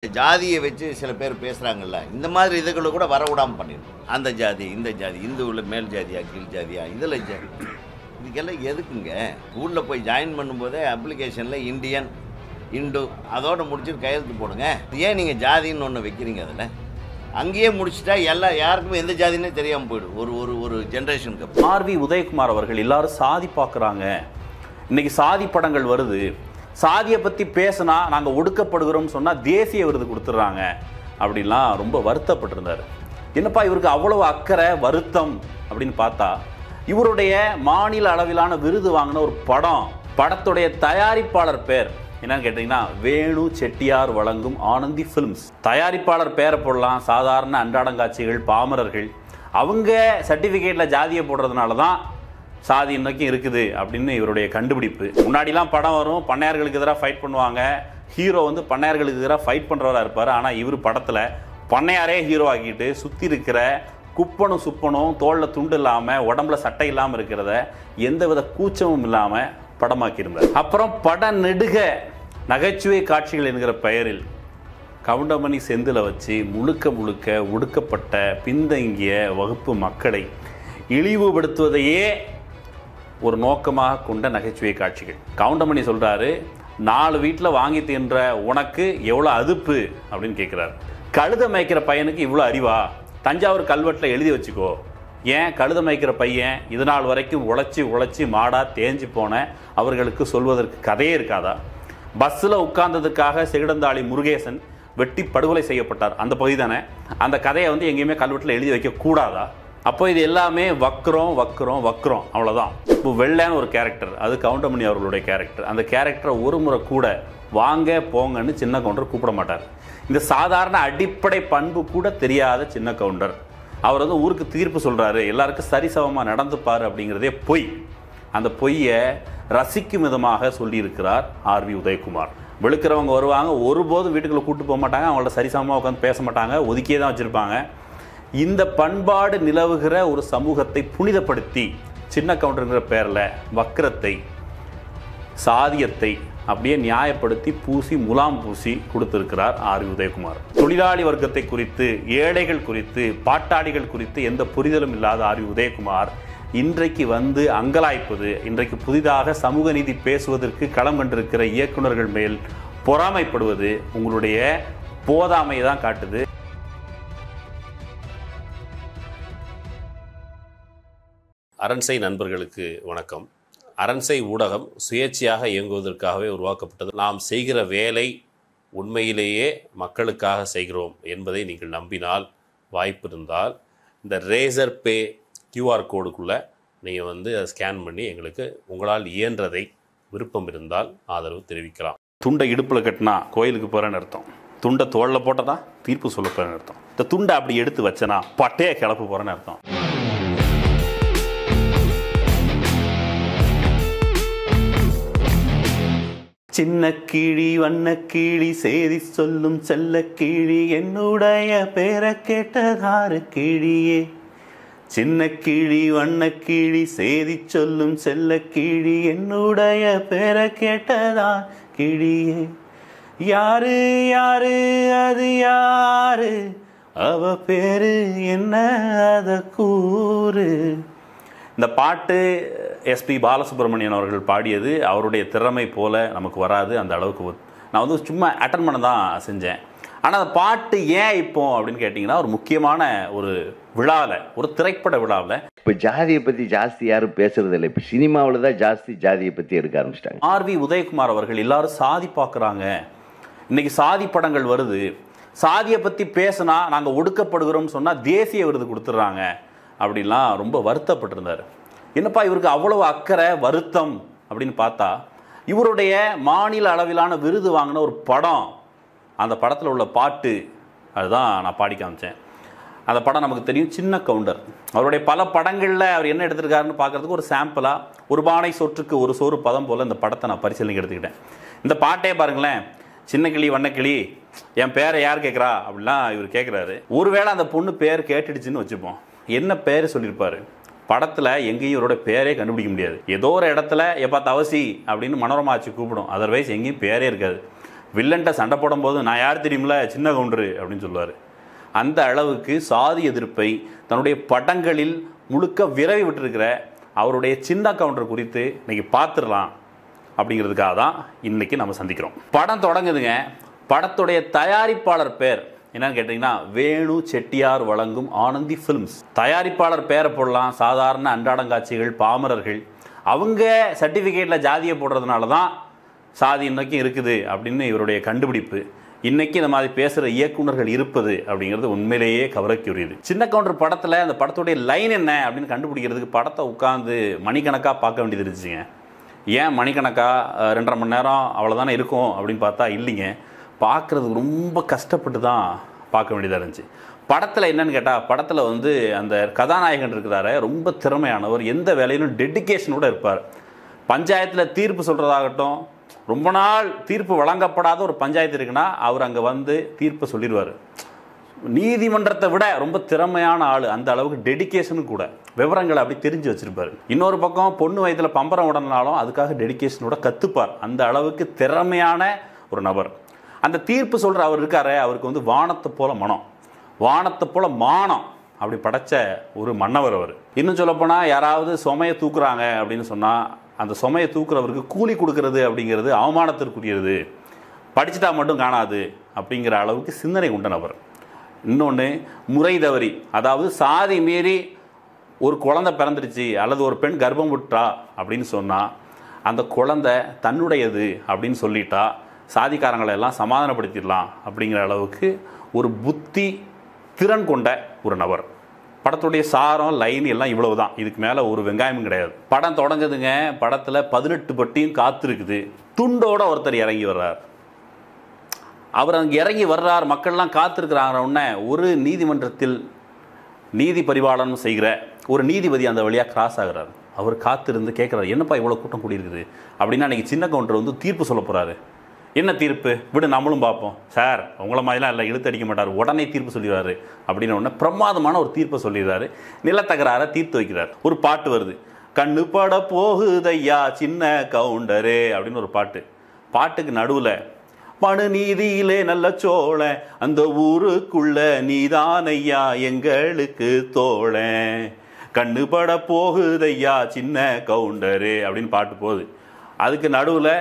ஜாதியை வச்சு சில பேர் பேசுகிறாங்கல்ல, இந்த மாதிரி இதுகளை கூட வரவிடாமல் பண்ணிடணும். அந்த ஜாதி இந்த ஜாதி, இந்துவில் மேல் ஜாதியா கீழ் ஜாதியா, இதில் ஜாதி, இதுக்கெல்லாம் எதுக்குங்க? ஸ்கூலில் போய் ஜாயின் பண்ணும்போதே அப்ளிகேஷனில் இந்தியன் இந்து அதோடு முடிச்சுட்டு கையெழுத்து போடுங்க. ஏன் நீங்கள் ஜாதின்னு ஒன்று வைக்கிறீங்க? அதில் அங்கேயே முடிச்சுட்டா யாருக்குமே எந்த ஜாதினே தெரியாமல் போயிடும் ஒரு ஒரு ஒரு ஜென்ரேஷனுக்கு. ஆர்வி உதயகுமார் அவர்கள் எல்லாரும் சாதி பார்க்குறாங்க, இன்னைக்கு சாதி படங்கள் வருது, சாதியை பற்றி பேசினா நாங்கள் ஒடுக்கப்படுகிறோம்னு சொன்னால் தேசிய விருது கொடுத்துட்றாங்க அப்படின்லாம் ரொம்ப வருத்தப்பட்டிருந்தார். என்னப்பா இவருக்கு அவ்வளவு அக்கறை வருத்தம் அப்படின்னு பார்த்தா, இவருடைய மாநில அளவிலான விருது வாங்கின ஒரு படத்துடைய தயாரிப்பாளர் பேர் என்னன்னு கேட்டிங்கன்னா வேணு செட்டியார் வழங்கும் ஆனந்தி ஃபிலிம்ஸ். தயாரிப்பாளர் பேரை போடலாம், சாதாரண அன்றாடங்காட்சிகள் பாமரர்கள் அவங்க சர்டிஃபிகேட்டில் ஜாதியை போடுறதுனால தான் சாதி இன்னைக்கும் இருக்குது அப்படின்னு இவருடைய கண்டுபிடிப்பு. முன்னாடிலாம் படம் வரும், பண்ணையார்களுக்கு எதிராக ஃபைட் பண்ணுவாங்க, ஹீரோ வந்து பண்ணையார்களுக்கு எதிராக ஃபைட் பண்ணுறவராக இருப்பார். ஆனால் இவர் படத்தில் பண்ணையாரே ஹீரோ ஆக்கிட்டு சுற்றி இருக்கிற குப்பனும் சுப்பனும் தோளில் துண்டு இல்லாமல் உடம்புல சட்டை இல்லாமல் இருக்கிறத எந்தவித கூச்சமும் இல்லாமல் படமாக்கியிருந்தார். அப்புறம் பட நெடுக நகைச்சுவை காட்சிகள் என்கிற பெயரில் கவுண்டமணி செந்தில் வச்சு முழுக்க ஒடுக்கப்பட்ட பின்தங்கிய வகுப்பு மக்களை இழிவுபடுத்துவதையே ஒரு நோக்கமாக கொண்ட நகைச்சுவை காட்சிகள். கவுண்டமணி சொல்கிறாரு, 4 வீட்டில் வாங்கி தின்ற உனக்கு எவ்வளோ அதுப்பு அப்படின்னு கேட்குறாரு. கழுத மேய்க்கிற பையனுக்கு இவ்வளோ அறிவா? தஞ்சாவூர் கல்வெட்டில் எழுதி வச்சுக்கோ. ஏன் கழுத மேய்க்கிற பையன் இது நாள் வரைக்கும் உழைச்சி மாடாக தேஞ்சு போன அவர்களுக்கு சொல்வதற்கு கதையே இருக்காதா? பஸ்ஸில் உட்கார்ந்ததுக்காக செகிடந்தாளி முருகேசன் வெட்டி படுகொலை செய்யப்பட்டார், அந்த பகுதி தானே? அந்த கதையை வந்து எங்கேயுமே கல்வெட்டில் எழுதி வைக்கக்கூடாதா? அப்போ இது எல்லாமே வக்ரம் அவ்வளோதான். இப்போ வெள்ளைன்னு ஒரு கேரக்டர், அது கவுண்டமணி அவர்களுடைய கேரக்டர். அந்த கேரக்டரை ஒரு முறை கூட வாங்க போங்கன்னு சின்ன கவுண்டர் கூப்பிட மாட்டார். இந்த சாதாரண அடிப்படை பண்பு கூட தெரியாத சின்ன கவுண்டர் அவர் வந்து ஊருக்கு தீர்ப்பு சொல்கிறாரு, எல்லாருக்கும் சரிசமமாக நடந்துப்பார் அப்படிங்கிறதே பொய். அந்த பொய்யை ரசிக்கும் விதமாக சொல்லியிருக்கிறார் ஆர்வி உதயகுமார். வெளுக்கிறவங்க வருவாங்க, ஒருபோதும் வீட்டுக்குள்ளே கூப்பிட்டு போக மாட்டாங்க, அவங்கள்ட்ட சரிசமமாக உட்காந்து பேச மாட்டாங்க, ஒதுக்கியே தான் வச்சுருப்பாங்க. இந்த பண்பாடு நிலவுகிற ஒரு சமூகத்தை புனிதப்படுத்தி சின்ன கவுண்டருங்கிற பேரில் வக்கிரத்தை சாதியத்தை அப்படியே நியாயப்படுத்தி முலாம் பூசி கொடுத்திருக்கிறார் ஆர்வி உதயகுமார். தொழிலாளி வர்க்கத்தை குறித்து, ஏழைகள் குறித்து, பாட்டாளிகள் குறித்து எந்த புரிதலும் இல்லாத ஆர்வி உதயகுமார் இன்றைக்கு வந்து அங்கலாய்ப்பது, இன்றைக்கு புதிதாக சமூக நீதி பேசுவதற்கு களம் கண்டிருக்கிற இயக்குநர்கள் மேல் பொறாமைப்படுவது உங்களுடைய போதாமையை தான் காட்டுது. அரண்சை நண்பர்களுக்கு வணக்கம். அரண்சை ஊடகம் சுயேட்சையாக இயங்குவதற்காகவே உருவாக்கப்பட்டது. நாம் செய்கிற வேலை உண்மையிலேயே மக்களுக்காக செய்கிறோம் என்பதை நீங்கள் நம்பினால், வாய்ப்பு இருந்தால் இந்த ரேசர் பே கியூஆர் கோடுக்குள்ளே நீங்கள் வந்து அதை ஸ்கேன் பண்ணி எங்களுக்கு உங்களால் இயன்றதை விருப்பம் இருந்தால் ஆதரவு தெரிவிக்கலாம். துண்டை இடுப்பில் கட்டினா கோயிலுக்கு போகிறேன்னு அர்த்தம், துண்டை தோளில் போட்டதா தீர்ப்பு சொல்ல போகிறேன்னு அர்த்தம், இந்த துண்டை அப்படி எடுத்து வச்சனா பட்டையை கிளப்பு போகிறேன்னு அர்த்தம். சின்ன கிளி வண்ண கிளி செய்தி சொல்லும் செல்ல கிளி என்னுடைய பேரை கேட்டதாறு கிளியே. சின்ன கிளி வண்ண கிளி செய்தி சொல்லும் செல்ல கிளி என்னுடைய பேரை கேட்டதார் கிளியே. யாரு யாரு அது யாரு, அவ பேரு என்ன அத கூறு. இந்த பாட்டு எஸ்பி பாலசுப்ரமணியன் அவர்கள் பாடியது. அவருடைய திறமை போல நமக்கு வராது, அந்த அளவுக்கு நான் வந்து சும்மா அட்டன் பண்ண தான் செஞ்சேன். ஆனால் அந்த பாட்டு ஏன் இப்போ அப்படின்னு கேட்டிங்கன்னா, ஒரு முக்கியமான ஒரு விழாவில், ஒரு திரைப்பட விழாவில் இப்போ ஜாதியை பற்றி ஜாஸ்தி யாரும் பேசுறது இல்லை. இப்போ சினிமாவில் தான் ஜாஸ்தி ஜாதியை பற்றி எடுக்க ஆரம்பிச்சிட்டாங்க. ஆர்வி உதயகுமார் அவர்கள் எல்லாரும் சாதி பார்க்குறாங்க, இன்னைக்கு சாதி படங்கள் வருது, சாதியை பற்றி பேசினா நாங்கள் ஒடுக்கப்படுகிறோம்னு சொன்னால் தேசிய விருது கொடுத்துட்றாங்க அப்படின்லாம் ரொம்ப வருத்தப்பட்டிருந்தார். என்னப்பா இவருக்கு அவ்வளவு அக்கறை வருத்தம் அப்படின்னு பார்த்தா, இவருடைய மாநில அளவிலான விருது வாங்கின ஒரு அந்த படத்தில் உள்ள பாட்டு அதுதான் நான் பாடி காமிச்சேன். அந்த படம் நமக்கு தெரியும், சின்ன கவுண்டர். அவருடைய பல படங்களில் அவர் என்ன எடுத்திருக்காருன்னு பார்க்குறதுக்கு ஒரு சாம்பிளாக, ஒரு பானை சொற்றுக்கு ஒரு சோறு பதம் போல் இந்த படத்தை நான் பரிசீலனைக்கு எடுத்துக்கிட்டேன். இந்த பாட்டே பாருங்களேன், சின்ன கிளி வண்ணக்கிளி என் பேரை யார் கேட்குறா அப்படிலாம் இவர் கேட்குறாரு. ஒருவேளை அந்த பொண்ணு பேர் கேட்டுடுச்சுன்னு வச்சுப்போம், என்ன பேர் சொல்லியிருப்பார்? படத்தில் எங்கேயும் இவரோட பேரே கண்டுபிடிக்க முடியாது. ஏதோ ஒரு இடத்துல எப்பா தவசி அப்படின்னு மனோரமா ஆச்சு கூப்பிடும், அதர்வைஸ் எங்கேயும் பேரே இருக்காது. வில்லன்ட்ட சண்டை போடும்போது நான் யார் தெரியுமில்ல, சின்ன கவுண்டரு அப்படின்னு சொல்லுவார். அந்த அளவுக்கு சாதி எதிர்ப்பை தன்னுடைய படங்களில் முழுக்க விரவி விட்டுருக்கிற அவருடைய சின்ன கவுண்டர் குறித்து இன்னைக்கு பார்த்துடலாம் அப்படிங்கிறதுக்காக தான் இன்னைக்கு நம்ம சந்திக்கிறோம். படம் தொடங்குதுங்க. படத்துடைய தயாரிப்பாளர் பேர் என்னன்னு கேட்டிங்கன்னா வேணு செட்டியார் வழங்கும் ஆனந்தி ஃபிலிம்ஸ். தயாரிப்பாளர் பேரை போடலாம், சாதாரண அன்றாடங்காட்சிகள், பாமரர்கள் அவங்க சர்டிஃபிகேட்டில் ஜாதியை போடுறதுனால தான் சாதி இன்னைக்கும் இருக்குது அப்படின்னு இவருடைய கண்டுபிடிப்பு. இன்றைக்கி இந்த மாதிரி பேசுகிற இயக்குநர்கள் இருப்பது அப்படிங்கிறது உண்மையிலேயே கவலைக்குரியது. சின்ன கவுண்டர் படத்தில் அந்த படத்துடைய லைன் என்ன அப்படின்னு கண்டுபிடிக்கிறதுக்கு படத்தை உட்காந்து மணிக்கணக்காக பார்க்க வேண்டியது இருந்துச்சுங்க. ஏன் மணிக்கணக்காக 2.5 மணி நேரம் அவ்வளோதானே இருக்கும் அப்படின்னு பார்த்தா இல்லைங்க, பார்க்குறதுக்கு ரொம்ப கஷ்டப்பட்டு தான் பார்க்க வேண்டியதாக இருந்துச்சு. படத்தில் என்னன்னு கேட்டால், படத்தில் வந்து அந்த கதாநாயகன் இருக்கிறாரு, ரொம்ப திறமையானவர், எந்த வேலையிலும் டெடிக்கேஷனோடு இருப்பார். பஞ்சாயத்தில் தீர்ப்பு சொல்கிறதாகட்டும், ரொம்ப நாள் தீர்ப்பு வழங்கப்படாத ஒரு பஞ்சாயத்து இருக்குன்னா அவர் அங்கே வந்து தீர்ப்பை சொல்லிடுவார். நீதிமன்றத்தை விட ரொம்ப திறமையான ஆள், அந்த அளவுக்கு டெடிக்கேஷனும் கூட, விவரங்களை அப்படி தெரிஞ்சு வச்சிருப்பார். இன்னொரு பக்கம் பொண்ணு வயதில் பம்பரம் உடனாலும் அதுக்காக டெடிக்கேஷனோட கற்றுப்பார். அந்த அளவுக்கு திறமையான ஒரு நபர். அந்த தீர்ப்பு சொல்கிற அவர் இருக்காரு, அவருக்கு வந்து வானத்தை போல மனம், வானத்தை போல மானம் அப்படி படைச்ச ஒரு மன்னவர் அவர். இன்னும் சொல்லப்போனால் யாராவது சுமையை தூக்குறாங்க அப்படின்னு சொன்னால் அந்த சுமையை தூக்குறவருக்கு கூலி கொடுக்கறது அப்படிங்கிறது அவமானத்திற்குரியது, படிச்சுட்டா மட்டும் காணாது அப்படிங்கிற அளவுக்கு சிந்தனை கொண்ட நபர். இன்னொன்று முறை தவறி, அதாவது சாதி மீறி ஒரு குழந்தை பிறந்துடுச்சு அல்லது ஒரு பெண் கர்ப்பம் விட்டா அப்படின்னு சொன்னால் அந்த குழந்தை தன்னுடையது அப்படின்னு சொல்லிட்டா சாதிக்காரங்களை எல்லாம் சமாதானப்படுத்திடலாம் அப்படிங்கிற அளவுக்கு ஒரு புத்தி திறன் கொண்ட ஒரு நபர். படத்துடைய சாரம், லைன் எல்லாம் இவ்வளவு தான், இதுக்கு மேலே ஒரு வெங்காயமும் கிடையாது. படம் தொடங்குதுங்க. படத்தில் 18 பட்டியும் காத்திருக்குது. துண்டோட ஒருத்தர் இறங்கி வர்றார். அவர் அங்கே இறங்கி வர்றார், மக்கள்லாம் காத்திருக்கிறாங்க. உடனே ஒரு நீதிமன்றத்தில் நீதி பரிபாலனம் செய்கிற ஒரு நீதிபதி அந்த வழியாக கிராஸ் ஆகிறார். அவர் காத்திருந்து கேட்குறாரு, என்னப்பா இவ்வளோ கூட்டம் கூடியிருக்குது அப்படின்னா அன்றைக்கி சின்ன கவுண்டர் வந்து தீர்ப்பு சொல்ல போகிறாரு. என்ன தீர்ப்பு, விடு நம்மளும் பார்ப்போம். சார் உங்களை மாதிரிலாம் இல்லை, இழுத்து அடிக்க மாட்டார், உடனே தீர்ப்பு சொல்லிடுவார் அப்படின்னு உடனே பிரமாதமான ஒரு தீர்ப்பை சொல்லிடுறாரு. நிலத்தகராரை தீர்த்து வைக்கிறார். ஒரு பாட்டு வருது, கண்ணு பட போகுதையா சின்ன கவுண்டரே அப்படின்னு ஒரு பாட்டு. பாட்டுக்கு நடுவில் மனு நீதியிலே நல்ல சோழ அந்த ஊருக்குள்ள நீதானையா எங்களுக்கு தோழ, கண்ணு பட போகுதையா சின்ன கவுண்டரே அப்படின்னு பாட்டு போகுது. அதுக்கு நடுவில்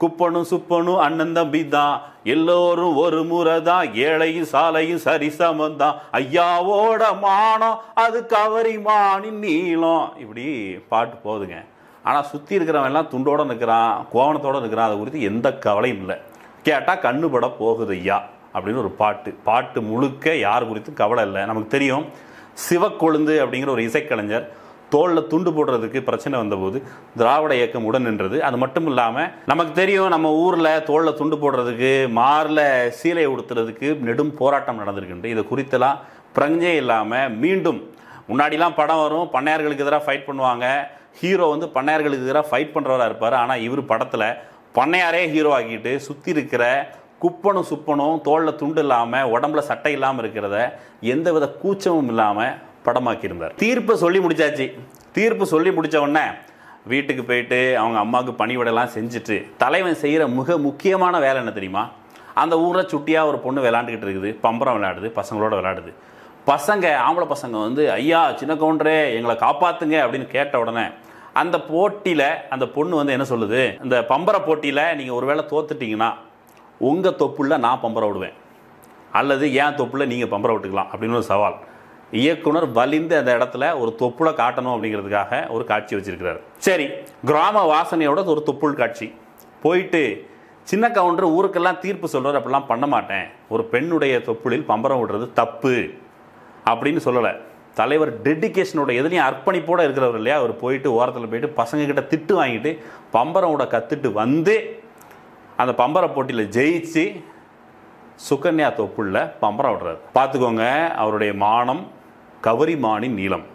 குப்பனும் சுப்பனும் அண்ணன் தம்பி தான், எல்லோரும் ஒரு முறை தான், ஏழையும் சாலையும் சரிசமந்தான், ஐயாவோட மானம் அது கவரிமானின் நீளம், இப்படி பாட்டு போகுதுங்க. ஆனால் சுற்றி இருக்கிறவன் எல்லாம் துண்டோட நிற்கிறான், கோவணத்தோடு நிற்கிறான். அதை குறித்து எந்த கவலையும் இல்லை. கேட்டால் கண்ணுபட போகுது ஐயா அப்படின்னு ஒரு பாட்டு. பாட்டு முழுக்க யார் குறித்தும் கவலை இல்லை. நமக்கு தெரியும், சிவக்கொழுந்து அப்படிங்கிற ஒரு இசைக்கலைஞர் தோளில் துண்டு போடுறதுக்கு பிரச்சனை வந்தபோது திராவிட இயக்கம் உடன் நின்றது. அது மட்டும் இல்லாமல் நமக்கு தெரியும், நம்ம ஊரில் தோளில் துண்டு போடுறதுக்கு, மாரில் சீலை உடுத்துறதுக்கு நெடும் போராட்டம் நடந்திருக்குன்ட்டு. இதை குறித்தெல்லாம் பிரஞ்சே இல்லாமல் மீண்டும் முன்னாடிலாம் படம் வரும், பண்ணையார்களுக்கு எதிராக ஃபைட் பண்ணுவாங்க, ஹீரோ வந்து பண்ணையார்களுக்கு எதிராக ஃபைட் பண்ணுறவராக இருப்பார். ஆனால் இவர் படத்தில் பண்ணையாரே ஹீரோ ஆக்கிட்டு சுற்றி இருக்கிற குப்பனும் சுப்பனும் தோளில் துண்டு இல்லாமல் உடம்புல சட்டை இல்லாமல் இருக்கிறத எந்தவித கூச்சமும் இல்லாமல் படமாக்கியிருந்தார். தீர்ப்பை சொல்லி முடிச்சாச்சு. தீர்ப்பு சொல்லி முடித்த உடனே வீட்டுக்கு போயிட்டு அவங்க அம்மாவுக்கு பணிவிடெல்லாம் செஞ்சுட்டு தலைவன் செய்கிற மிக முக்கியமான வேலை என்ன தெரியுமா? அந்த ஊரில் சுட்டியாக ஒரு பொண்ணு விளாண்டுக்கிட்டு இருக்குது, பம்பரம் விளையாடுது, பசங்களோட விளையாடுது. பசங்க, ஆம்பளை பசங்க வந்து ஐயா சின்ன கவுண்டரே எங்களை காப்பாற்றுங்க அப்படின்னு கேட்ட உடனே அந்த போட்டியில் அந்த பொண்ணு வந்து என்ன சொல்லுது, இந்த பம்பர போட்டியில் நீங்கள் ஒரு வேளை தோத்துட்டிங்கன்னா உங்கள் தொப்புள்ள நான் பம்பரம் விடுவேன், அல்லது ஏன் தொப்புள்ள நீங்கள் பம்பரம் விட்டுக்கலாம் அப்படின்னு ஒரு சவால். இயக்குனர் வலிந்து அந்த இடத்துல ஒரு தொப்புளை காட்டணும் அப்படிங்கிறதுக்காக ஒரு காட்சி வச்சிருக்கிறார். சரி, கிராம வாசனையோட ஒரு தொப்புள் காட்சி போயிட்டு சின்ன கவுண்டர் ஊருக்கெல்லாம் தீர்ப்பு சொல்கிறார், அப்படிலாம் பண்ண மாட்டேன், ஒரு பெண்ணுடைய தொப்புளில் பம்பரம் விடுறது தப்பு அப்படின்னு சொல்லலை. தலைவர் டெடிக்கேஷனோட எதுலையும் அர்ப்பணிப்போடு இருக்கிறவர் இல்லையா, அவர் போயிட்டு ஓரத்தில் போயிட்டு பசங்கக்கிட்ட திட்டு வாங்கிட்டு பம்பரம் விட கற்றுட்டு வந்து அந்த பம்பர போட்டியில் ஜெயிச்சு சுகன்யா தொப்புள்ள பம்பரம் விடுறாரு. பார்த்துக்கோங்க, அவருடைய மானம் கவரிமானின் நீளம்,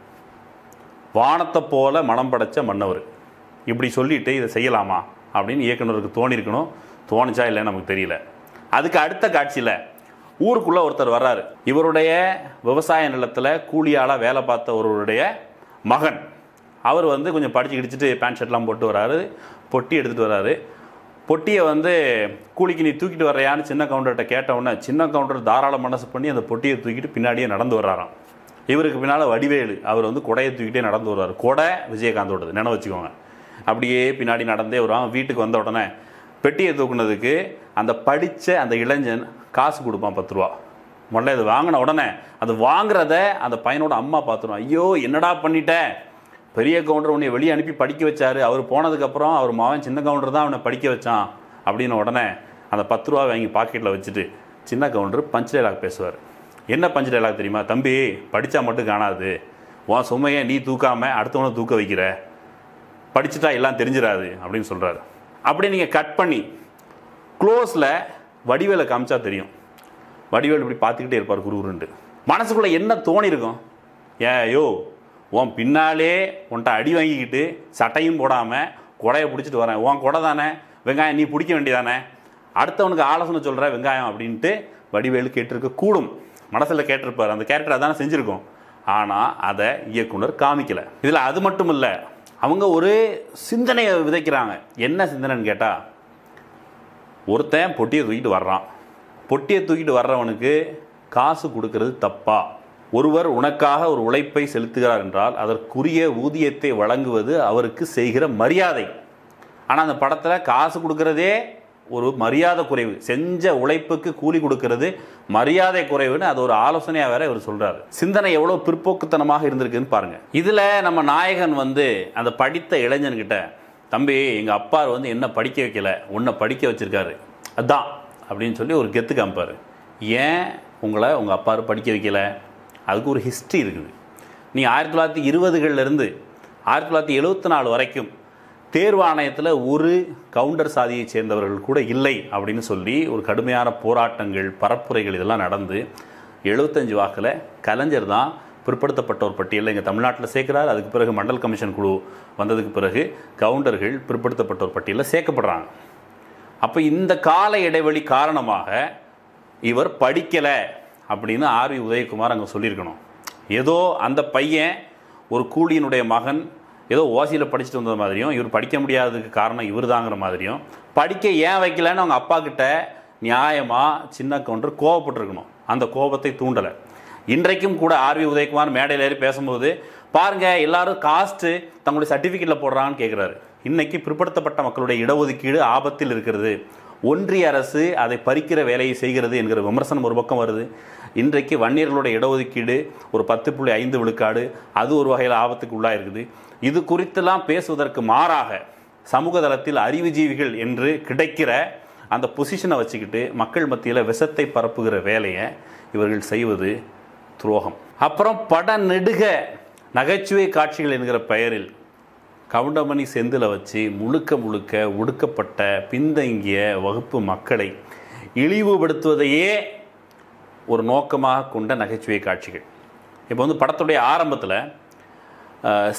வானத்தை போல மனம் படைச்ச மன்னவர். இப்படி சொல்லிட்டு இதை செய்யலாமா அப்படின்னு இயக்குனருக்கு தோணியிருக்கணும். தோணிச்சா இல்லைன்னு நமக்கு தெரியல. அதுக்கு அடுத்த காட்சியில் ஊருக்குள்ளே ஒருத்தர் வர்றாரு. இவருடைய விவசாய நிலத்தில் கூலியாளாக வேலை பார்த்த ஒருவருடைய மகன். அவர் வந்து கொஞ்சம் படித்து கிடிச்சிட்டு பேண்ட் ஷர்ட்லாம் போட்டு வர்றாரு, பொட்டி எடுத்துகிட்டு வர்றாரு. பொட்டியை வந்து கூலிக்கு நீ தூக்கிட்டு வர்றையான்னு சின்ன கவுண்டர்கிட்ட கேட்டவுடனே சின்ன கவுண்டர் தாராள மனசு பண்ணி அந்த பொட்டியை தூக்கிட்டு பின்னாடியே நடந்து வர்றாராம். இவருக்கு பின்னால் வடிவேலு அவர் வந்து கொடையை தூக்கிட்டே நடந்து வருவார். கொடை விஜயகாந்தோடது நினைவு வச்சுக்கோங்க. அப்படியே பின்னாடி நடந்தே வருவான். வீட்டுக்கு வந்த உடனே பெட்டியை தூக்குனதுக்கு அந்த படித்த அந்த இளைஞன் காசு கொடுப்பான் 10 ரூபா. முதல்ல இது வாங்கின உடனே அது வாங்குறத அந்த பையனோட அம்மா பார்த்துருவோம். ஐயோ என்னடா பண்ணிட்ட, பெரிய கவுண்டர் உன்னை வெளியே அனுப்பி படிக்க வச்சாரு, அவர் போனதுக்கப்புறம் அவர் மகன் சின்ன கவுண்டர் தான் அவனை படிக்க வச்சான் அப்படின்னு உடனே அந்த 10 ரூபா வாங்கி பாக்கெட்டில் வச்சுட்டு சின்ன கவுண்டர் பஞ்ச் டைலாக் பேசுவார். என்ன பஞ்ச் டைலாக் தெரியுமா? தம்பி படித்தா மட்டும் காணாது, உன் சுமையை நீ தூக்காமல் அடுத்தவனை தூக்க வைக்கிற, படிச்சுட்டா எல்லாம் தெரிஞ்சிடாது அப்படின்னு சொல்கிறாரு. அப்படி நீங்கள் கட் பண்ணி க்ளோஸில் வடிவேலை காமிச்சா தெரியும். வடிவேல் இப்படி பார்த்துக்கிட்டே இருப்பார் குருகுருன்ட்டு. மனசுக்குள்ளே என்ன தோணி இருக்கும்? ஏயோ உன் பின்னாலே உன்ட்ட அடி வாங்கிக்கிட்டு சட்டையும் போடாமல் கொடையை பிடிச்சிட்டு வரேன், உன் கொடை தானே வெங்காயம் நீ பிடிக்க வேண்டியதானே, அடுத்தவனுக்கு ஆலோசனை சொல்கிற வெங்காயம் அப்படின்ட்டு வடிவேலு கேட்டிருக்க கூடும். மனசில் கேட்டிருப்பார். அந்த கேரக்டர் அதானே செஞ்சுருக்கோம். ஆனால் அதை இயக்குனர் காமிக்கலை. இதில் அது மட்டும் இல்லை, அவங்க ஒரு சிந்தனையை விதைக்கிறாங்க. என்ன சிந்தனைன்னு கேட்டால், ஒருத்தன் பொட்டியை தூக்கிட்டு வர்றான். பொட்டியை தூக்கிட்டு வர்றவனுக்கு காசு கொடுக்கறது தப்பா? ஒருவர் உனக்காக ஒரு உழைப்பை செலுத்துகிறார் என்றால் அதற்குரிய ஊதியத்தை வழங்குவது அவருக்கு செய்கிற மரியாதை. ஆனால் அந்த படத்தில் காசு கொடுக்கறதே ஒரு மரியாதை குறைவு, செஞ்ச உழைப்புக்கு கூலி கொடுக்கறது மரியாதை குறைவுன்னு அது ஒரு ஆலோசனையாக வேற இவர் சொல்றாரு. சிந்தனை எவ்வளோ பிற்போக்குத்தனமாக இருந்திருக்குன்னு பாருங்க. இதில் நம்ம நாயகன் வந்து அந்த படித்த இளைஞன்கிட்ட, தம்பி எங்கள் அப்பா வந்து என்ன படிக்க வைக்கல, உன்னை படிக்க வச்சிருக்காரு அதான் அப்படின்னு சொல்லி ஒரு கெத்து காமிப்பார். ஏன் உங்களை உங்கள் அப்பா படிக்க வைக்கல? அதுக்கு ஒரு ஹிஸ்ட்ரி இருக்குது. நீ 1920களிலிருந்து 1974 வரைக்கும் தேர்வாணையத்தில் ஒரு கவுண்டர் சாதியை சேர்ந்தவர்கள் கூட இல்லை அப்படின்னு சொல்லி ஒரு கடுமையான போராட்டங்கள் பரப்புரைகள் இதெல்லாம் நடந்து 75 வாக்கில் கலைஞர் தான் பிற்படுத்தப்பட்டோர் பட்டியலில் இங்கே தமிழ்நாட்டில் சேர்க்கிறார். அதுக்கு பிறகு மண்டல் கமிஷன் குழு வந்ததுக்கு பிறகு கவுண்டர்கள் பிற்படுத்தப்பட்டோர் பட்டியலில் சேர்க்கப்படுறாங்க. அப்போ இந்த கால இடைவெளி காரணமாக இவர் படிக்கலை அப்படின்னு ஆர்வி உதயகுமார் அங்கே சொல்லியிருக்கணும். ஏதோ அந்த பையன் ஒரு கூலியினுடைய மகன் ஏதோ ஓசியில் படிச்சுட்டு வந்த மாதிரியும், இவர் படிக்க முடியாததுக்கு காரணம் இவர் தாங்கிற மாதிரியும், படிக்க ஏன் வைக்கலன்னு அவங்க அப்பா கிட்ட நியாயமாக சின்ன கவுண்டர் கோவப்பட்டிருக்கணும். அந்த கோபத்தை தூண்டலை. இன்றைக்கும் கூட ஆர்வி உதயகுமார் மேடையில் ஏறி பேசும்போது பாருங்க எல்லாரும் காஸ்ட்டு தங்களுடைய சர்டிஃபிகேட்டில் போடுறான்னு கேட்குறாரு. இன்னைக்கு பிற்படுத்தப்பட்ட மக்களுடைய இடஒதுக்கீடு ஆபத்தில் இருக்கிறது, ஒன்றிய அரசு அதை பறிக்கிற வேலையை செய்கிறது என்கிற விமர்சனம் ஒரு பக்கம் வருது. இன்றைக்கு வன்னியர்களுடைய இடஒதுக்கீடு ஒரு 10.5 விழுக்காடு, அது ஒரு வகையில் ஆபத்துக்கு உள்ளாக இருக்குது. இது குறித்தெல்லாம் பேசுவதற்கு மாறாக சமூக தளத்தில் அறிவுஜீவிகள் என்று கிடைக்கிற அந்த பொசிஷனை வச்சுக்கிட்டு மக்கள் மத்தியில் விஷத்தை பரப்புகிற வேலையை இவர்கள் செய்வது துரோகம். அப்புறம் பட நெடுக நகைச்சுவை காட்சிகள் என்கிற பெயரில் கவுண்டமணி செந்திலை வச்சு முழுக்க முழுக்க ஒடுக்கப்பட்ட பின்தங்கிய வகுப்பு மக்களை இழிவுபடுத்துவதையே ஒரு நோக்கமாக கொண்ட நகைச்சுவை காட்சிகள். இப்போ வந்து படத்துடைய ஆரம்பத்தில்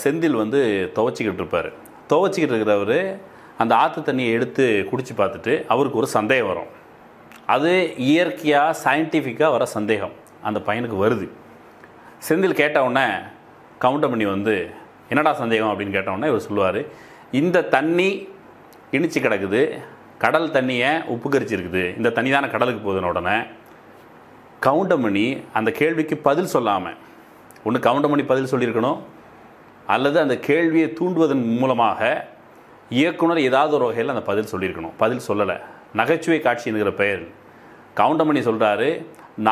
செந்தில் வந்து துவைச்சிக்கிட்டு இருப்பார். துவைச்சிக்கிட்டு இருக்கிறவர் அந்த ஆற்று தண்ணியை எடுத்து குடித்து பார்த்துட்டு அவருக்கு ஒரு சந்தேகம் வரும். அது இயற்கையாக சயின்டிஃபிக்காக வர சந்தேகம் அந்த பையனுக்கு வருது. செந்தில் கேட்டவுடனே கவுண்டமணி வந்து என்னடா சந்தேகம் அப்படின்னு கேட்டவுடனே இவர் சொல்லுவார், இந்த தண்ணி இனிச்சு கிடக்குது, கடல் தண்ணியை உப்பு கரிச்சிருக்குது, இந்த தண்ணி தானே கடலுக்கு போகுதுன்னு உடனே கவுண்டமணி அந்த கேள்விக்கு பதில் சொல்லாமல், ஒன்று கவுண்டமணி பதில் சொல்லியிருக்கணும், அல்லது அந்த கேள்வியை தூண்டுவதன் மூலமாக இயக்குனர் ஏதாவது ஒரு வகையில் அந்த பதில் சொல்லியிருக்கணும். பதில் சொல்லலை. நகைச்சுவை காட்சி என்கிற பெயர் கவுண்டமணி சொல்கிறாரு,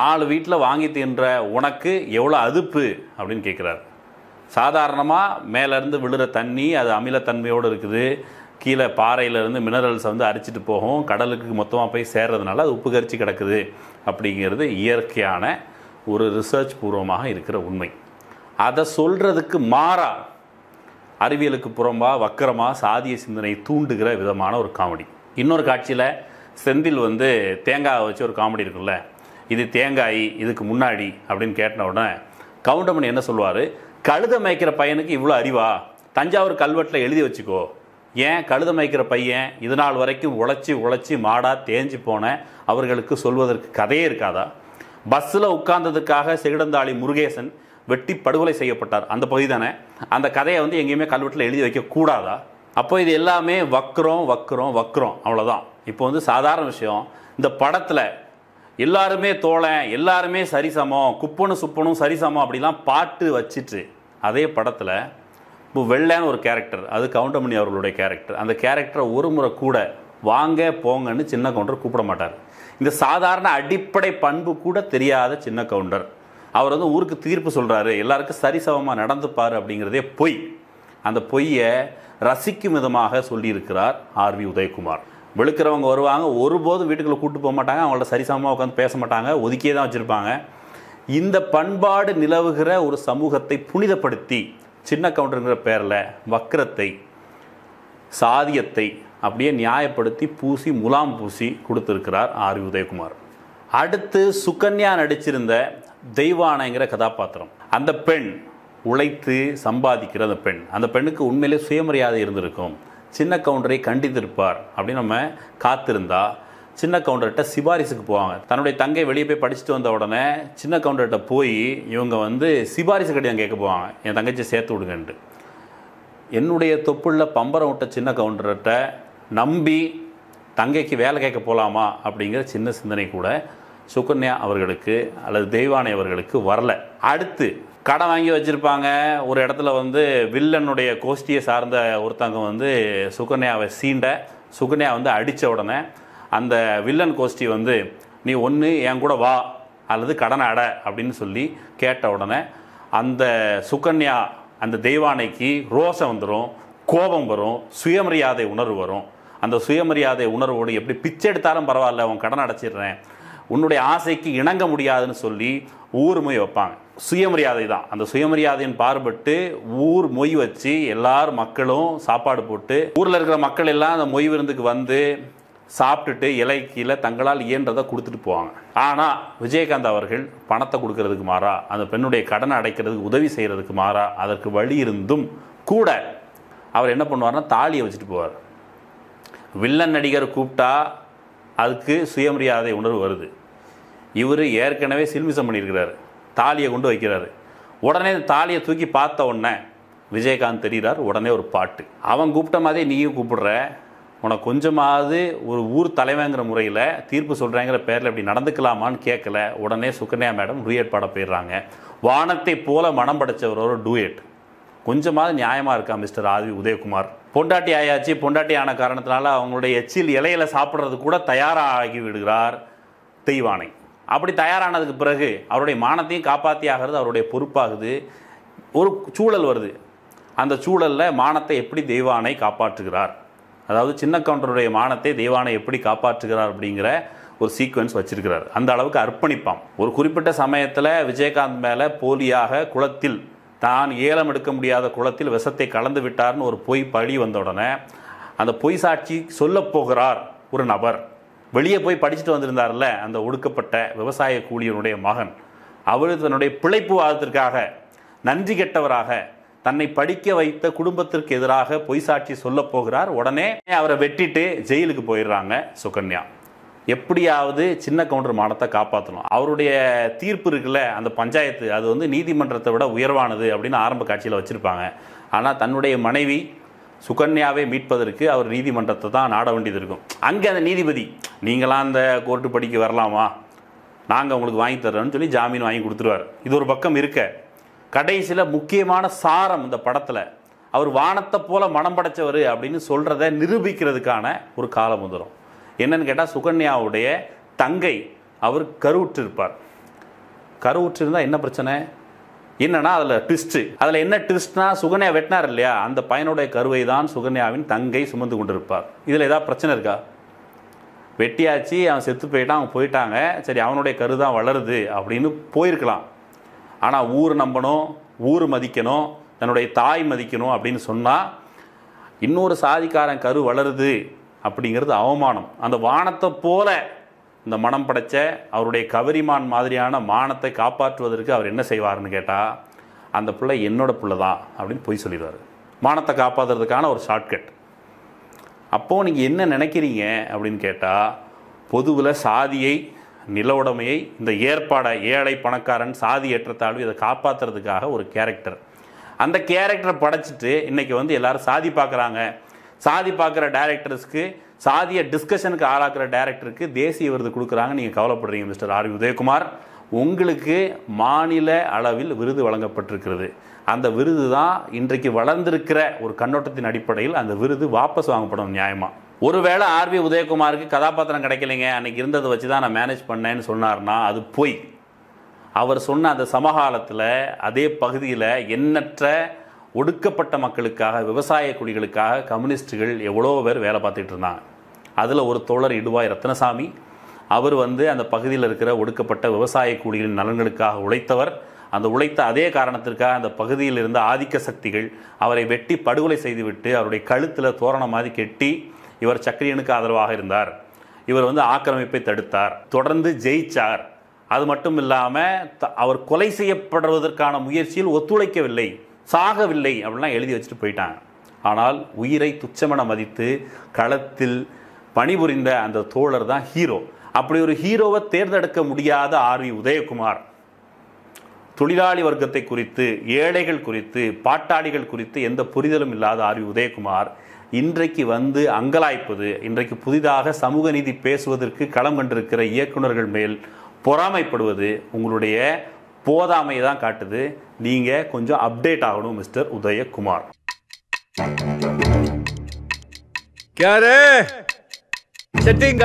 4 வீட்டில் வாங்கி தின்ற உனக்கு எவ்வளோ அதுப்பு அப்படின்னு கேட்குறாரு. சாதாரணமாக மேலேருந்து விழுற தண்ணி அது அமிலத்தன்மையோடு இருக்குது, கீழே பாறையிலேருந்து மினரல்ஸ் வந்து அரிச்சிட்டு போகும், கடலுக்கு மொத்தமாக போய் சேர்றதுனால அது உப்பு கரிச்சு கிடக்குது அப்படிங்கிறது இயற்கையான ஒரு ரிசர்ச் பூர்வமாக இருக்கிற உண்மை. அதை சொல்கிறதுக்கு மாறா அறிவியலுக்கு புறம்பாக வக்கரமாக சாதிய சிந்தனை தூண்டுகிற விதமான ஒரு காமெடி. இன்னொரு காட்சியில் செந்தில் வந்து தேங்காய் வச்சு ஒரு காமெடி இருக்குல்ல, இது தேங்காய் இதுக்கு முன்னாடி அப்படின்னு கேட்ட உடனே கவுண்டமணி என்ன சொல்லுவார், கழுத மேய்க்கிற பையனுக்கு இவ்வளோ அறிவா, தஞ்சாவூர் கல்வெட்டில் எழுதி வச்சுக்கோ, ஏன் கழுத மேய்க்கிற பையன் இது நாள் வரைக்கும் உழைச்சி மாடாக தேஞ்சு போன அவர்களுக்கு சொல்வதற்கு கதையே இருக்காதா? பஸ்ஸில் உட்கார்ந்ததுக்காக செகிடந்தாளி முருகேசன் வெட்டி படுகொலை செய்யப்பட்டார், அந்த பகுதி தானே, அந்த கதையை வந்து எங்கேயுமே கல்வெட்டில் எழுதி வைக்கக்கூடாதா? அப்போ இது எல்லாமே வக்ரம் வக்ரம் வக்ரம், அவ்வளோதான். இப்போ வந்து சாதாரண விஷயம், இந்த படத்தில் எல்லாருமே தோழன், எல்லாருமே சரிசமம், குப்பனும் சுப்பனும் சரிசமம் அப்படிலாம் பாட்டு வச்சுட்டு அதே படத்தில் இப்போ வெள்ளைன்னு ஒரு கேரக்டர், அது கவுண்டமணி அவர்களுடைய கேரக்டர், அந்த கேரக்டரை ஒரு முறை கூட வாங்க போங்கன்னு சின்ன கவுண்டர் கூப்பிட மாட்டார். இந்த சாதாரண அடிப்படை பண்பு கூட தெரியாத சின்ன கவுண்டர் அவர் வந்து ஊருக்கு தீர்ப்பு சொல்கிறாரு, எல்லாருக்கும் சரிசமமாக நடந்துப்பார் அப்படிங்கிறதே பொய். அந்த பொய்யை ரசிக்கும் விதமாக சொல்லியிருக்கிறார் ஆர்வி உதயகுமார். வெளுக்கிறவங்க வருவாங்க, ஒருபோதும் வீட்டுக்குள்ளே கூப்பிட்டு போக மாட்டாங்க, அவங்கள்ட்ட சரிசமமாக உட்காந்து பேச மாட்டாங்க, ஒதுக்கியே தான் வச்சுருப்பாங்க. இந்த பண்பாடு நிலவுகிற ஒரு சமூகத்தை புனிதப்படுத்தி சின்ன கவுண்டருங்கிற பேரில் வக்கிரத்தை, சாதியத்தை அப்படியே நியாயப்படுத்தி பூசி முலாம் பூசி கொடுத்துருக்கிறார் ஆர்வி உதயகுமார். அடுத்து சுகன்யா நடிச்சிருந்த தெய்வானைங்கிற கதாபாத்திரம், அந்த பெண் உழைத்து சம்பாதிக்கிற அந்த பெண், அந்த பெண்ணுக்கு உண்மையிலே சுயமரியாதை இருந்திருக்கும், சின்ன கவுண்டரை கண்டித்திருப்பார் அப்படின்னு நம்ம காத்திருந்தா சின்ன கவுண்டர்கிட்ட சிபாரிசுக்கு போவாங்க. தன்னுடைய தங்கை வெளியே போய் படிச்சுட்டு வந்த உடனே சின்ன கவுண்டர்கிட்ட போய் இவங்க வந்து சிபாரிசு கடிதம் கேட்க போவாங்க, என் தங்கச்சி சேர்த்து விடுங்கன்ட்டு. என்னுடைய தொப்புள்ள பம்பரம் விட்ட சின்ன கவுண்டர்கிட்ட நம்பி தங்கைக்கு வேலை கேட்க போகலாமா அப்படிங்கிற சின்ன சிந்தனை கூட சுகன்யா அவர்களுக்கு அல்லது தெய்வானை அவர்களுக்கு வரல. அடுத்து கடன் வாங்கி வச்சுருப்பாங்க. ஒரு இடத்துல வந்து வில்லனுடைய கோஷ்டியை சார்ந்த ஒருத்தவங்க வந்து சுகன்யாவை சீண்ட, சுகன்யா வந்து அடித்த உடனே அந்த வில்லன் கோஷ்டி வந்து நீ ஒன்று என் கூட வா அல்லது கடனை அட அப்படின்னு சொல்லி கேட்ட உடனே அந்த சுகன்யா அந்த தெய்வானைக்கு ரோஷம் வந்துடும், கோபம் வரும், சுயமரியாதை உணர்வு வரும். அந்த சுயமரியாதை உணர்வோடு எப்படி பிச்சை எடுத்தாலும் பரவாயில்ல உன் கடன் அடைச்சிடுறேன், உன்னுடைய ஆசைக்கு இணங்க முடியாதுன்னு சொல்லி ஊர் மொய் வைப்பாங்க. சுயமரியாதை தான். அந்த சுயமரியாதையின் பார்பட்டு ஊர் மொய் வச்சு எல்லாரும் மக்களும் சாப்பாடு போட்டு ஊரில் இருக்கிற மக்கள் எல்லாம் அந்த மொய் விருந்துக்கு வந்து சாப்பிட்டுட்டு இலை கீழே தங்களால் இயன்றதை கொடுத்துட்டு போவாங்க. ஆனால் விஜயகாந்த் அவர்கள் பணத்தை கொடுக்கறதுக்கு மாறா, அந்த பெண்ணுடைய கடனை அடைக்கிறதுக்கு உதவி செய்கிறதுக்கு மாறா, அதற்கு வழி இருந்தும் கூட அவர் என்ன பண்ணுவார்னா தாலியை வச்சுட்டு போவார். வில்லன் நடிகர் கூப்பிட்டா அதுக்கு சுயமரியாதை உணர்வு வருது. இவர் ஏற்கனவே சில்மிசம் பண்ணியிருக்கிறார், தாலியை கொண்டு வைக்கிறாரு. உடனே தாலியை தூக்கி பார்த்த உடனே விஜயகாந்த் தெரிகிறார். உடனே ஒரு பாட்டு, அவன் கூப்பிட்ட மாதிரி நீயும் கூப்பிடுற, உனக்கு கொஞ்சமாவது ஒரு ஊர் தலைவங்கிற முறையில் தீர்ப்பு சொல்கிறேங்கிற பேரில் இப்படி நடந்துக்கலாமான்னு கேட்கல. உடனே சுகன்யா மேடம் டூயட் பாட போயிடுறாங்க. வானத்தை போல மனம் படைச்சவரோட டூயட். கொஞ்சமாவது நியாயமாக இருக்கா மிஸ்டர் ஆர்வி உதயகுமார்? பொண்டாட்டி ஆயாச்சு, பொண்டாட்டி ஆன காரணத்தினால அவங்களுடைய எச்சில் இலையில சாப்பிட்றது கூட தயாராகி விடுகிறார் தெய்வானை. அப்படி தயாரானதுக்கு பிறகு அவருடைய மானத்தையும் காப்பாற்றி ஆகிறது அவருடைய பொறுப்பாகுது. ஒரு சூழல் வருது, அந்த சூழலில் மானத்தை எப்படி தெய்வானை காப்பாற்றுகிறார், அதாவது சின்ன கவுண்டருடைய மானத்தை தெய்வானை எப்படி காப்பாற்றுகிறார் அப்படிங்கிற ஒரு சீக்வன்ஸ் வச்சிருக்கிறார். அந்த அளவுக்கு அர்ப்பணிப்பாம். ஒரு குறிப்பிட்ட சமயத்தில் விஜயகாந்த் மேலே போலியாக குளத்தில் தான் ஏலம் எடுக்க முடியாத குளத்தில் விஷத்தை கலந்து விட்டார்னு ஒரு பொய் பழி வந்த உடனே அந்த பொய் சாட்சி சொல்ல போகிறார் ஒரு நபர். வெளியே போய் படிச்சுட்டு வந்திருந்தார்ல அந்த ஒடுக்கப்பட்ட விவசாய கூலியனுடைய மகன், அவர் தன்னுடைய பிழைப்பு வாதத்திற்காக நன்றி கெட்டவராக தன்னை படிக்க வைத்த குடும்பத்திற்கு எதிராக பொய் சாட்சி சொல்ல போகிறார். உடனே அவரை வெட்டிட்டு ஜெயிலுக்கு போயிடுறாங்க சுகன்யா. எப்படியாவது சின்ன கவுண்டர் மானத்தை காப்பாற்றணும். அவருடைய தீர்ப்பு இருக்குல்ல அந்த பஞ்சாயத்து, அது வந்து நீதிமன்றத்தை விட உயர்வானது அப்படின்னு ஆரம்ப காட்சியில் வச்சுருப்பாங்க. ஆனால் தன்னுடைய மனைவி சுகன்யாவை மீட்பதற்கு அவர் நீதிமன்றத்தை தான் நாட வேண்டியது இருக்கும். அங்கே அந்த நீதிபதி, நீங்களாம் அந்த கோர்ட்டு படிக்க வரலாமா, நாங்கள் உங்களுக்கு வாங்கி தர்றோன்னு சொல்லி ஜாமீன் வாங்கி கொடுத்துருவார். இது ஒரு பக்கம் இருக்க, கடைசியில் முக்கியமான சாரம் இந்த படத்தில் அவர் வானத்தை போல மனம் படைச்சவர் அப்படின்னு சொல்கிறத நிரூபிக்கிறதுக்கான ஒரு காலம் வந்துடும். என்னன்னு கேட்டால் சுகன்யாவுடைய தங்கை அவர் கருவுற்றிருப்பார். கருவுற்றிருந்தால் என்ன பிரச்சனை என்னன்னா அதில் ட்விஸ்ட்டு. அதில் என்ன ட்விஸ்ட்னா சுகன்யா வெட்டினார் இல்லையா, அந்த பையனுடைய கருவை தான் சுகன்யாவின் தங்கை சுமந்து கொண்டிருப்பார். இதில் ஏதாவது பிரச்சனை இருக்கா? வெட்டியாச்சு, அவன் செத்து போயிட்டான், அவங்க போயிட்டாங்க, சரி அவனுடைய கரு தான் வளருது அப்படின்னு போயிருக்கலாம். ஆனால் ஊர் நம்பணும், ஊர் மதிக்கணும், தன்னுடைய தாய் மதிக்கணும் அப்படின்னு சொன்னால் இன்னொரு சாதிக்காரன் கரு வளருது அப்படிங்கிறது அவமானம். அந்த வானத்தை போல இந்த மனம் படைச்ச அவருடைய கவரிமான் மாதிரியான மானத்தை காப்பாற்றுவதற்கு அவர் என்ன செய்வார்னு கேட்டால், அந்த பிள்ளை என்னோட பிள்ளை தான் அப்படின்னு போய் சொல்லிடுவார். மானத்தை காப்பாற்றுறதுக்கான ஒரு ஷார்ட்கட். அப்போது நீங்கள் என்ன நினைக்கிறீங்க அப்படின்னு கேட்டால், பொதுவில் சாதியை, நில உடைமையை, இந்த ஏற்பாடை, ஏழை பணக்காரன் சாதி ஏற்றத்தாழ்வு இதை காப்பாற்றுறதுக்காக ஒரு கேரக்டர், அந்த கேரக்டரை படைச்சிட்டு இன்றைக்கி வந்து எல்லோரும் சாதி பார்க்குறாங்க, சாதி பார்க்குற டைரக்டர்ஸ்க்கு, சாதிய டிஸ்கஷனுக்கு ஆளாக்குற டைரக்டருக்கு தேசிய விருது கொடுக்குறாங்க. நீங்கள் கவலைப்படுறீங்க மிஸ்டர் ஆர் உதயகுமார். உங்களுக்கு மாநில அளவில் விருது வழங்கப்பட்டிருக்கிறது. அந்த விருது தான் இன்றைக்கு வளர்ந்திருக்கிற ஒரு கண்ணோட்டத்தின் அடிப்படையில் அந்த விருது வாபஸ் வாங்கப்படும் நியாயமா. ஒருவேளை ஆர்வி உதயகுமாருக்கு கதாபாத்திரம் கிடைக்கலைங்க, அன்னைக்கு இருந்ததை வச்சு தான் நான் மேனேஜ் பண்ணேன்னு சொன்னார்னா அது பொய். அவர் சொன்ன அந்த சமகாலத்தில் அதே பகுதியில் எண்ணற்ற ஒடுக்கப்பட்ட மக்களுக்காக, விவசாய குடிகளுக்காக கம்யூனிஸ்டுகள் எவ்வளோ பேர் வேலை பார்த்துட்டு இருந்தாங்க. அதில் ஒரு தோழர் இடுவாய் ரத்னசாமி. அவர் அந்த பகுதியில் இருக்கிற ஒடுக்கப்பட்ட விவசாய கூலிகளின் நலன்களுக்காக உழைத்தவர். அந்த உழைத்த அதே காரணத்திற்காக அந்த பகுதியில் இருந்த ஆதிக்க சக்திகள் அவரை வெட்டி படுகொலை செய்துவிட்டு அவருடைய கழுத்தில் தோரணம் மாதிரி கெட்டி இவர் சக்கிரியனுக்கு ஆதரவாக இருந்தார். இவர் ஆக்கிரமிப்பை தடுத்தார், தொடர்ந்து ஜெயிச்சார். அது மட்டும் இல்லாமல் அவர் கொலை செய்யப்படுவதற்கான முயற்சியில் ஒத்துழைக்கவில்லை, சாகவில்லை அப்படிலாம் எழுதி வச்சுட்டு போயிட்டாங்க. ஆனால் உயிரை துச்சமென மதித்து களத்தில் பணிபுரிந்த அந்த தோழர் தான் ஹீரோ. அப்படி ஒரு ஹீரோவை தேர்ந்தெடுக்க முடியாத ஆர்வி உதயகுமார் தொழிலாளி வர்க்கத்தை குறித்து, ஏழைகள் குறித்து, பாட்டாளிகள் குறித்து எந்த புரிதலும் இல்லாத ஆர்வி உதயகுமார் இன்றைக்கு அங்கலாய்ப்பது, இன்றைக்கு புதிதாக சமூக நீதி பேசுவதற்கு களம் கண்டிருக்கிற இயக்குநர்கள் மேல் பொறாமைப்படுவது உங்களுடைய போதாமையை தான் காட்டுது. நீங்கள் கொஞ்சம் அப்டேட் ஆகணும் மிஸ்டர் உதயகுமார். क्या रे सेटिंग